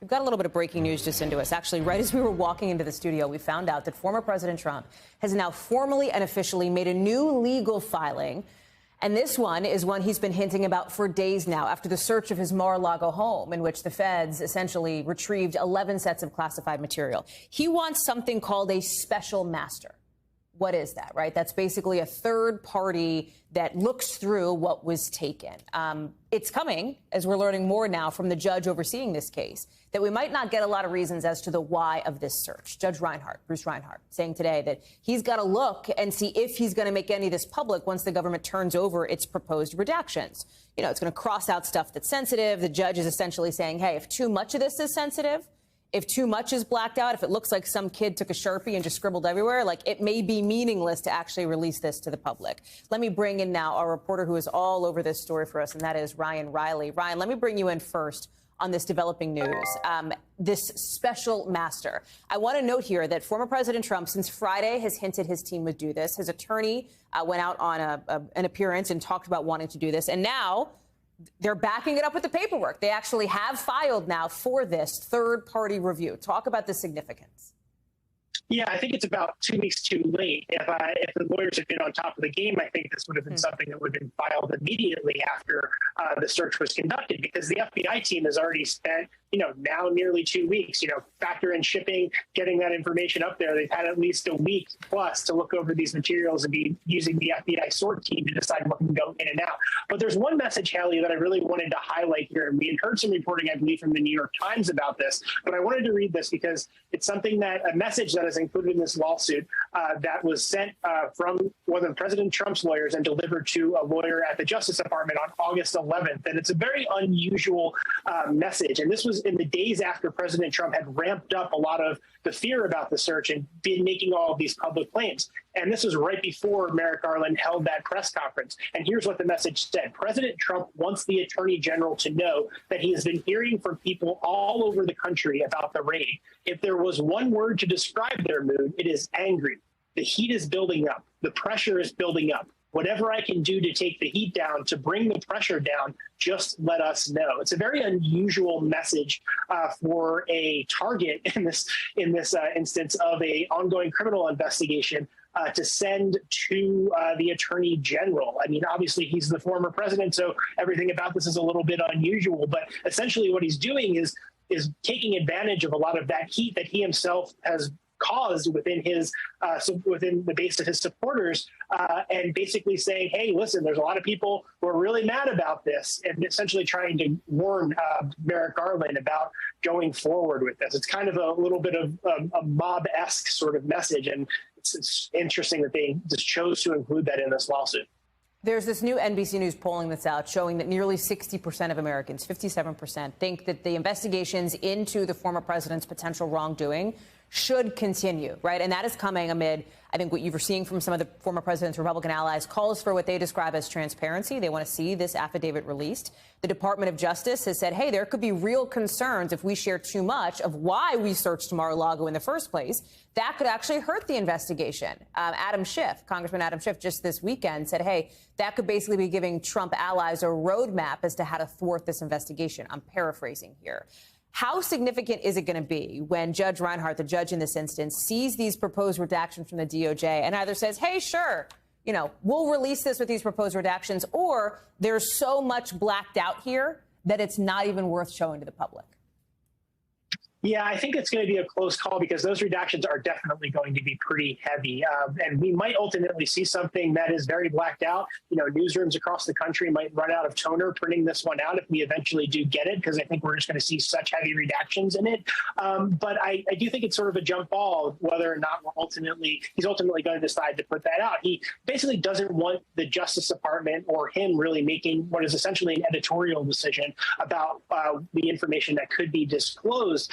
We've got a little bit of breaking news just into us. Actually, right as we were walking into the studio, we found out that former President Trump has now formally and officially made a new legal filing. And this one is one he's been hinting about for days now after the search of his Mar-a-Lago home, in which the feds essentially retrieved 11 sets of classified material. He wants something called a special master. What is that, right? That's basically a third party that looks through what was taken. It's coming, as we're learning more now from the judge overseeing this case, that we might not get a lot of reasons as to the why of this search. Judge Bruce Reinhardt, saying today that he's got to look and see if he's going to make any of this public once the government turns over its proposed redactions. You know, it's going to cross out stuff that's sensitive. The judge is essentially saying, hey, if too much of this is sensitive, if too much is blacked out, if it looks like some kid took a Sharpie and just scribbled everywhere, like it may be meaningless to actually release this to the public. Let me bring in now our reporter who is all over this story for us, and that is Ryan Reilly. Ryan, let me bring you in first on this developing news, this special master. I want to note here that former President Trump, since Friday, has hinted his team would do this. His attorney went out on an appearance and talked about wanting to do this. And now they're backing it up with the paperwork. They actually have filed now for this third-party review. Talk about the significance. Yeah, I think it's about 2 weeks too late. If the lawyers had been on top of the game, I think this would have been something that would have been filed immediately after the search was conducted, because the FBI team has already spent, now nearly 2 weeks, factor in shipping, getting that information up there. They've had at least a week plus to look over these materials and be using the FBI SORT team to decide what can go in and out. But there's one message, Hallie, that I really wanted to highlight here. And we had heard some reporting, I believe, from the New York Times about this, but I wanted to read this because it's something a message that is included in this lawsuit that was sent from one of President Trump's lawyers and delivered to a lawyer at the Justice Department on August 11th. And it's a very unusual message. And this was in the days after President Trump had ramped up a lot of the fear about the search and been making all of these public claims. And this was right before Merrick Garland held that press conference. And here's what the message said. President Trump wants the Attorney General to know that he has been hearing from people all over the country about the raid. If there was one word to describe their mood, it is angry. The heat is building up. The pressure is building up. Whatever I can do to take the heat down, to bring the pressure down, just let us know. It's a very unusual message for a target in this instance of a ongoing criminal investigation to send to the Attorney General. I mean, obviously, he's the former president, so everything about this is a little bit unusual. But essentially what he's doing is taking advantage of a lot of that heat that he himself has caused within within the base of his supporters, and basically saying, hey, listen, there's a lot of people who are really mad about this, and essentially trying to warn Merrick Garland about going forward with this. It's kind of a little bit of a mob-esque sort of message, and it's interesting that they just chose to include that in this lawsuit. There's this new NBC News polling that's out showing that nearly 60% of Americans, 57%, think that the investigations into the former president's potential wrongdoing should continue, right? And that is coming amid, I think, what you were seeing from some of the former president's Republican allies, calls for what they describe as transparency. They want to see this affidavit released. The Department of Justice has said, hey, there could be real concerns if we share too much of why we searched Mar-a-Lago in the first place. That could actually hurt the investigation. Congressman Adam Schiff, just this weekend said, hey, that could basically be giving Trump allies a roadmap as to how to thwart this investigation. I'm paraphrasing here. How significant is it going to be when Judge Reinhardt, the judge in this instance, sees these proposed redactions from the DOJ and either says, hey, sure, we'll release this with these proposed redactions, or there's so much blacked out here that it's not even worth showing to the public? Yeah, I think it's going to be a close call because those redactions are definitely going to be pretty heavy. And we might ultimately see something that is very blacked out. Newsrooms across the country might run out of toner printing this one out if we eventually do get it, because I think we're just going to see such heavy redactions in it. But I do think it's sort of a jump ball whether or not he's ultimately going to decide to put that out. He basically doesn't want the Justice Department or him really making what is essentially an editorial decision about the information that could be disclosed.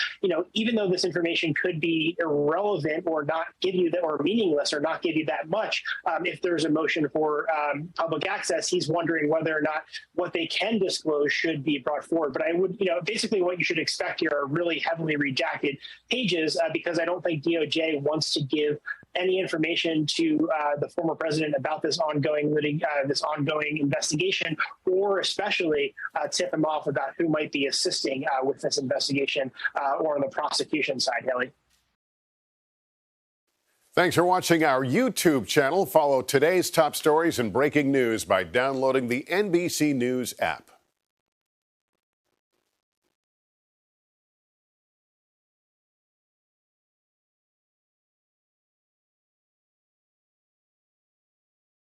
Even though this information could be irrelevant or not give you that, or meaningless or not give you that much, if there's a motion for public access, he's wondering whether or not what they can disclose should be brought forward. But I would, basically what you should expect here are really heavily redacted pages because I don't think DOJ wants to give any information to the former president about this ongoing investigation, or especially tip him off about who might be assisting with this investigation or on the prosecution side, Haley. Thanks for watching our YouTube channel. Follow today's top stories and breaking news by downloading the NBC News app.